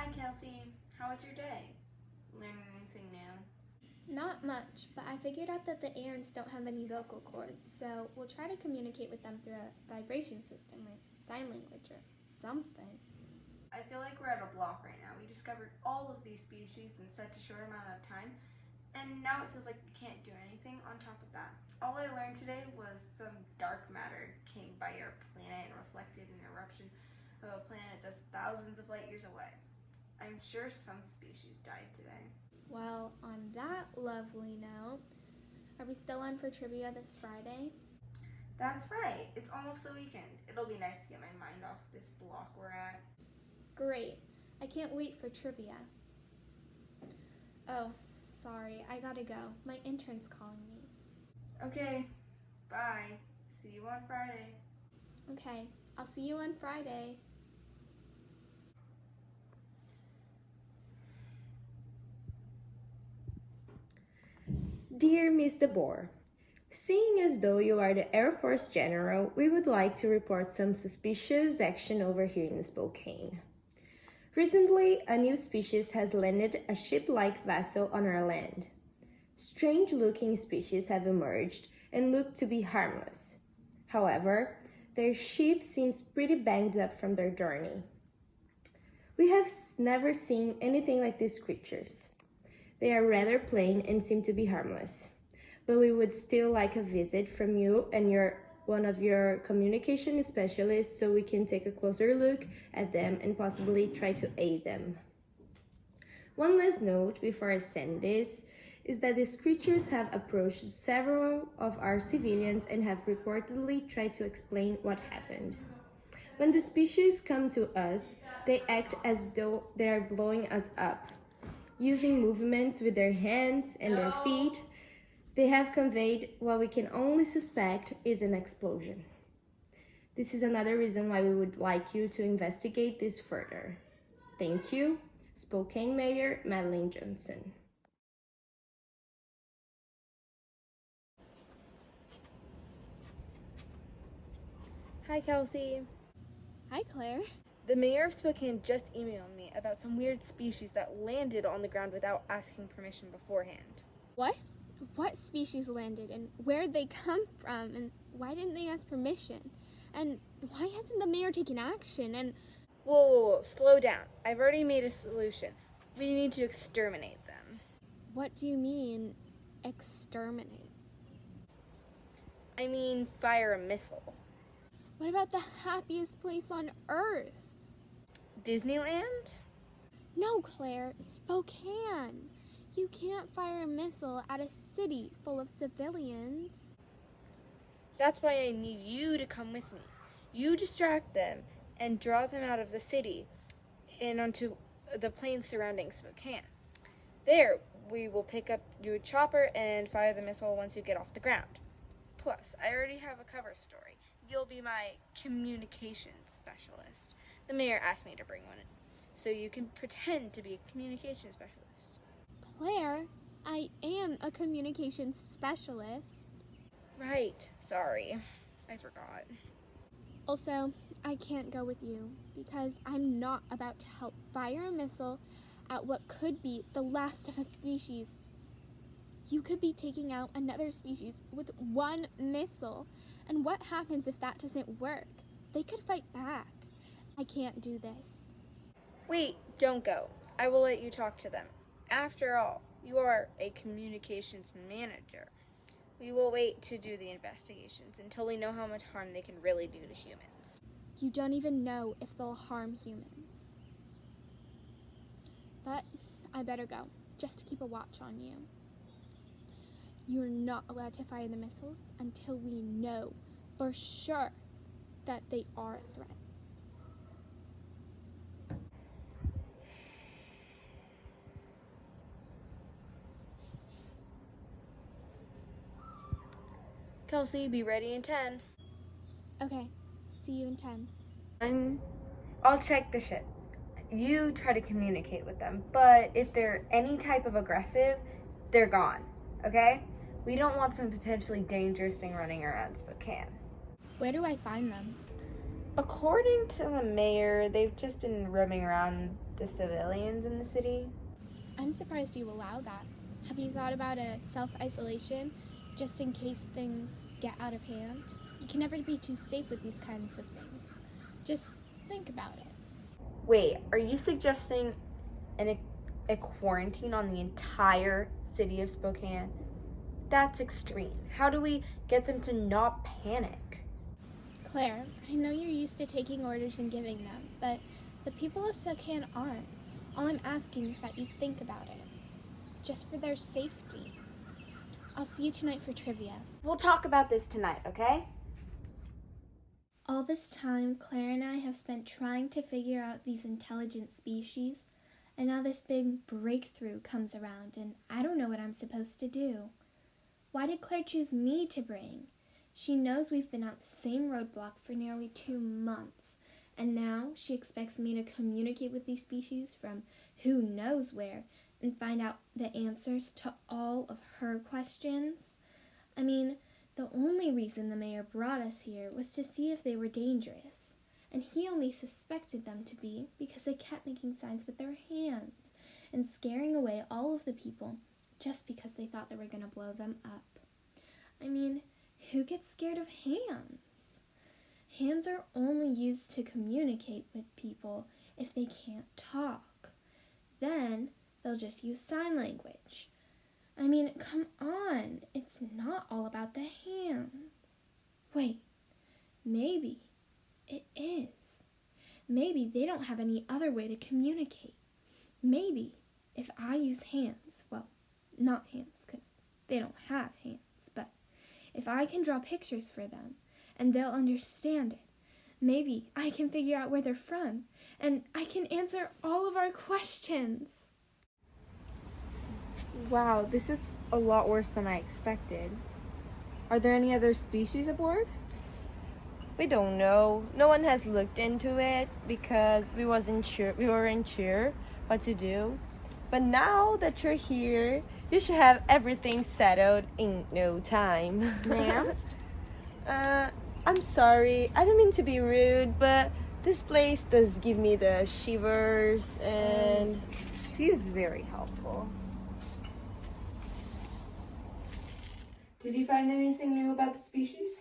Hi, Kelsey. How was your day? Learning anything new? Not much, but I figured out that the Aarons don't have any vocal cords, so we'll try to communicate with them through a vibration system or sign language or something. I feel like we're at a block right now. We discovered all of these species in such a short amount of time, and now it feels like we can't do anything on top of that. All I learned today was some dark matter came by our planet and reflected an eruption of a planet that's thousands of light years away. I'm sure some species died today. Well, on that lovely note, are we still on for trivia this Friday? That's right. It's almost the weekend. It'll be nice to get my mind off this block we're at. Great. I can't wait for trivia. Oh, sorry, I gotta go. My intern's calling me. Okay, bye. See you on Friday. Okay, I'll see you on Friday. Dear Miss DeBoer, seeing as though you are the Air Force General, we would like to report some suspicious action over here in Spokane. Recently, a new species has landed a ship-like vessel on our land. Strange-looking species have emerged and look to be harmless. However, their ship seems pretty banged up from their journey. We have never seen anything like these creatures. They are rather plain and seem to be harmless, but we would still like a visit from you and one of your communication specialists so we can take a closer look at them and possibly try to aid them. One last note before I send this is that these creatures have approached several of our civilians and have reportedly tried to explain what happened. When the species come to us, they act as though they are blowing us up. Using movements with their hands and their feet, they have conveyed what we can only suspect is an explosion. This is another reason why we would like you to investigate this further. Thank you, Spokane Mayor Madeline Johnson. Hi, Kelsey. Hi, Claire. The mayor of Spokane just emailed me about some weird species that landed on the ground without asking permission beforehand. What? What species landed and where'd they come from and why didn't they ask permission? And why hasn't the mayor taken action? And Whoa, slow down. I've already made a solution. We need to exterminate them. what do you mean, exterminate? I mean, fire a missile. What about the happiest place on earth? Disneyland? No, Claire, Spokane. You can't fire a missile at a city full of civilians. That's why I need you to come with me. You distract them and draw them out of the city and onto the plains surrounding Spokane. There, we will pick up your chopper and fire the missile once you get off the ground. Plus, I already have a cover story. You'll be my communications specialist. The mayor asked me to bring one in, so you can pretend to be a communications specialist. Claire, I am a communications specialist. Right, sorry. I forgot. Also, I can't go with you because I'm not about to help fire a missile at what could be the last of a species. You could be taking out another species with one missile. And what happens if that doesn't work? They could fight back. I can't do this. Wait, don't go. I will let you talk to them. After all, you are a communications manager. We will wait to do the investigations until we know how much harm they can really do to humans. You don't even know if they'll harm humans. But I better go, just to keep a watch on you. You're not allowed to fire the missiles until we know for sure that they are a threat. Kelsey, be ready in 10. Okay, see you in 10. I'll check the ship. You try to communicate with them, but if they're any type of aggressive, they're gone, okay? We don't want some potentially dangerous thing running around Spokane. Where do I find them? According to the mayor, they've just been roaming around the civilians in the city? I'm surprised you allow that. Have you thought about a self-isolation just in case things get out of hand? You can never be too safe with these kinds of things. Just think about it. Wait, are you suggesting a quarantine on the entire city of Spokane? That's extreme. How do we get them to not panic? Claire, I know you're used to taking orders and giving them, but the people of Spokane aren't. All I'm asking is that you think about it. Just for their safety. I'll see you tonight for trivia. We'll talk about this tonight, okay? All this time, Claire and I have spent trying to figure out these intelligent species, and now this big breakthrough comes around, and I don't know what I'm supposed to do. Why did Claire choose me to bring? She knows we've been at the same roadblock for nearly 2 months, and now she expects me to communicate with these species from who knows where and find out the answers to all of her questions. I mean, the only reason the mayor brought us here was to see if they were dangerous, and he only suspected them to be because they kept making signs with their hands and scaring away all of the people just because they thought they were going to blow them up. I mean, who gets scared of hands? Hands are only used to communicate with people if they can't talk. Then they'll just use sign language. I mean, come on, it's not all about the hands. Wait, maybe it is. Maybe they don't have any other way to communicate. Maybe if I use hands, well, not hands because they don't have hands, but if I can draw pictures for them and they'll understand it, maybe I can figure out where they're from and I can answer all of our questions. Wow, this is a lot worse than I expected. Are there any other species aboard? We don't know. No one has looked into it because we weren't sure what to do. But now that you're here, you should have everything settled in no time. Ma'am? I'm sorry. I didn't mean to be rude, but this place does give me the shivers and She's very helpful. Did you find anything new about the species?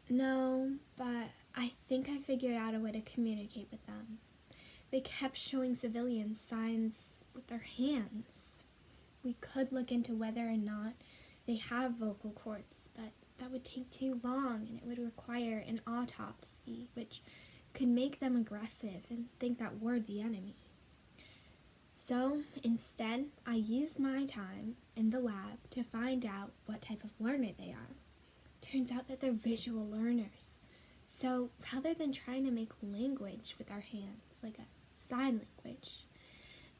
No, but I think I figured out a way to communicate with them. They kept showing civilians signs with their hands. We could look into whether or not they have vocal cords, but that would take too long and it would require an autopsy, which could make them aggressive and think that we're the enemy. So instead, I used my time in the lab to find out what type of learner they are. Turns out that they're visual learners. So rather than trying to make language with our hands, like a sign language,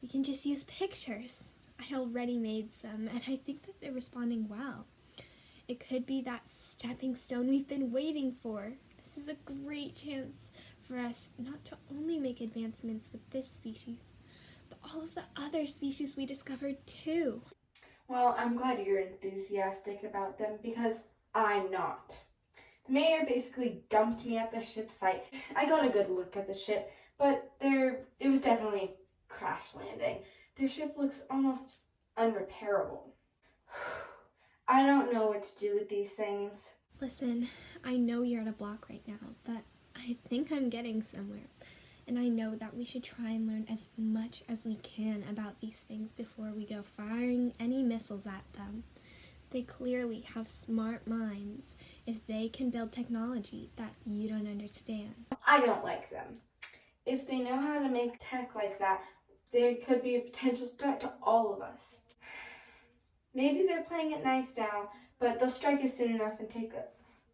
we can just use pictures. I already made some, and I think that they're responding well. It could be that stepping stone we've been waiting for. This is a great chance for us not to only make advancements with this species, but all of the other species we discovered too. Well, I'm glad you're enthusiastic about them because I'm not. The mayor basically dumped me at the ship site. I got a good look at the ship, but it was definitely crash landing. Their ship looks almost unrepairable. I don't know what to do with these things. Listen, I know you're at a block right now, but I think I'm getting somewhere. And I know that we should try and learn as much as we can about these things before we go firing any missiles at them. They clearly have smart minds if they can build technology that you don't understand. I don't like them. If they know how to make tech like that, there could be a potential threat to all of us. Maybe they're playing it nice now, but they'll strike us soon enough and take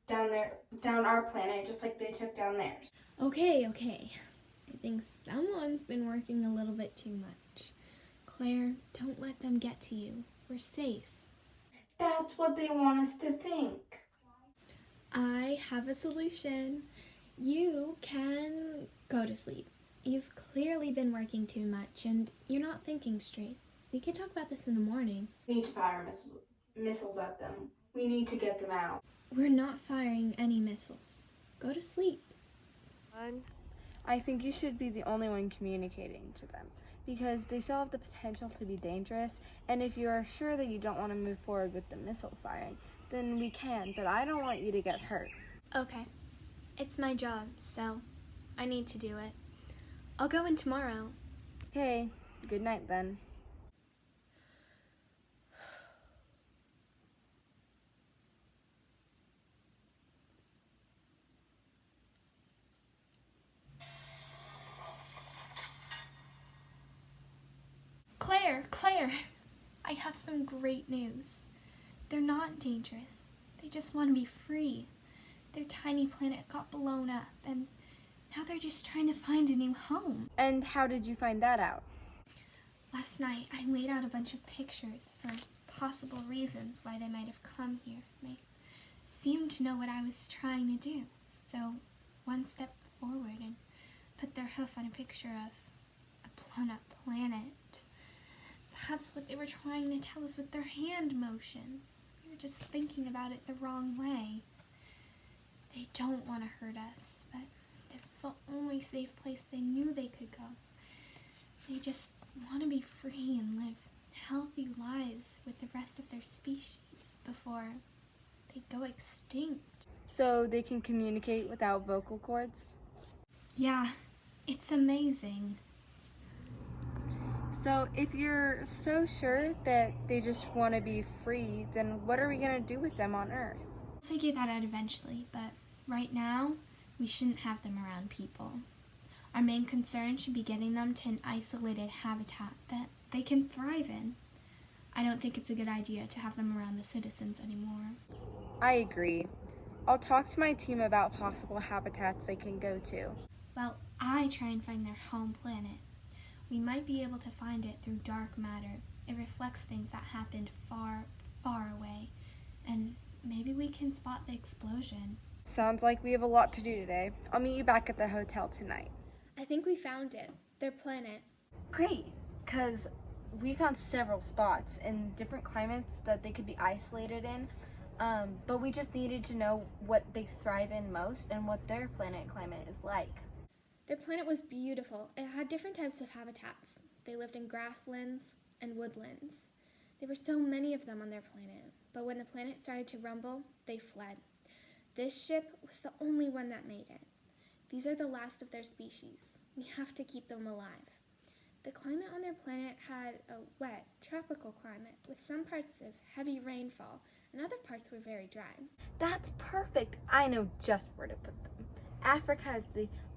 down our planet just like they took down theirs. Okay. I think someone's been working a little bit too much. Claire, don't let them get to you. We're safe. That's what they want us to think. I have a solution. You can go to sleep. You've clearly been working too much and you're not thinking straight. We can talk about this in the morning. We need to fire missiles at them. We need to get them out. We're not firing any missiles. Go to sleep. I think you should be the only one communicating to them because they still have the potential to be dangerous, and if you are sure that you don't want to move forward with the missile firing, then we can, but I don't want you to get hurt. Okay. It's my job, so I need to do it. I'll go in tomorrow. Okay, good night then. Claire, I have some great news. They're not dangerous. They just want to be free. Their tiny planet got blown up, and now they're just trying to find a new home. And how did you find that out? Last night, I laid out a bunch of pictures for possible reasons why they might have come here. They seemed to know what I was trying to do, so one stepped forward and put their hoof on a picture of a blown up planet. That's what they were trying to tell us with their hand motions. We were just thinking about it the wrong way. They don't want to hurt us, but this was the only safe place they knew they could go. They just want to be free and live healthy lives with the rest of their species before they go extinct. So they can communicate without vocal cords? Yeah, it's amazing. So if you're so sure that they just want to be free, then what are we going to do with them on Earth? We'll figure that out eventually, but right now, we shouldn't have them around people. Our main concern should be getting them to an isolated habitat that they can thrive in. I don't think it's a good idea to have them around the citizens anymore. I agree. I'll talk to my team about possible habitats they can go to. Well, I try and find their home planet. We might be able to find it through dark matter. It reflects things that happened far, far away. And maybe we can spot the explosion. Sounds like we have a lot to do today. I'll meet you back at the hotel tonight. I think we found it. Their planet. Great, because we found several spots in different climates that they could be isolated in, but we just needed to know what they thrive in most and what their planet climate is like. Their planet was beautiful. It had different types of habitats. They lived in grasslands and woodlands. There were so many of them on their planet, but when the planet started to rumble, they fled. This ship was the only one that made it. These are the last of their species. We have to keep them alive. The climate on their planet had a wet, tropical climate with some parts of heavy rainfall, and other parts were very dry. That's perfect. I know just where to put them. Africa has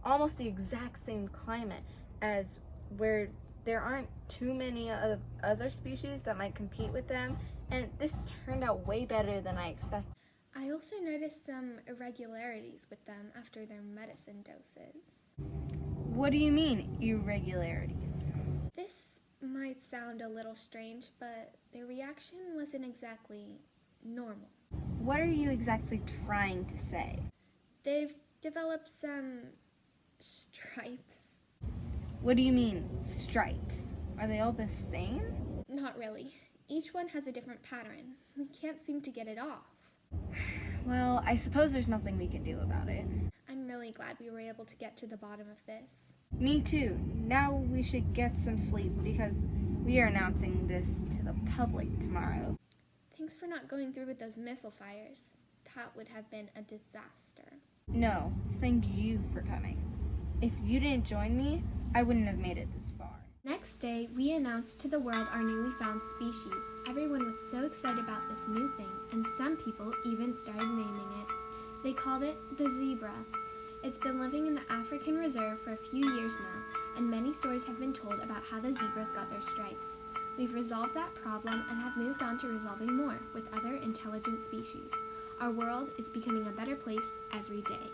almost the exact same climate as where there aren't too many of other species that might compete with them, and this turned out way better than I expected. I also noticed some irregularities with them after their medicine doses. What do you mean, irregularities? This might sound a little strange, but their reaction wasn't exactly normal. What are you exactly trying to say? They've developed some stripes. What do you mean, stripes? Are they all the same? Not really. Each one has a different pattern. We can't seem to get it off. Well, I suppose there's nothing we can do about it. I'm really glad we were able to get to the bottom of this. Me too. Now we should get some sleep because we are announcing this to the public tomorrow. Thanks for not going through with those missile fires. That would have been a disaster. No, thank you for coming. If you didn't join me, I wouldn't have made it this far. Next day, we announced to the world our newly found species. Everyone was so excited about this new thing, and some people even started naming it. They called it the zebra. It's been living in the African reserve for a few years now, and many stories have been told about how the zebras got their stripes. We've resolved that problem and have moved on to resolving more with other intelligent species. Our world is becoming a better place every day.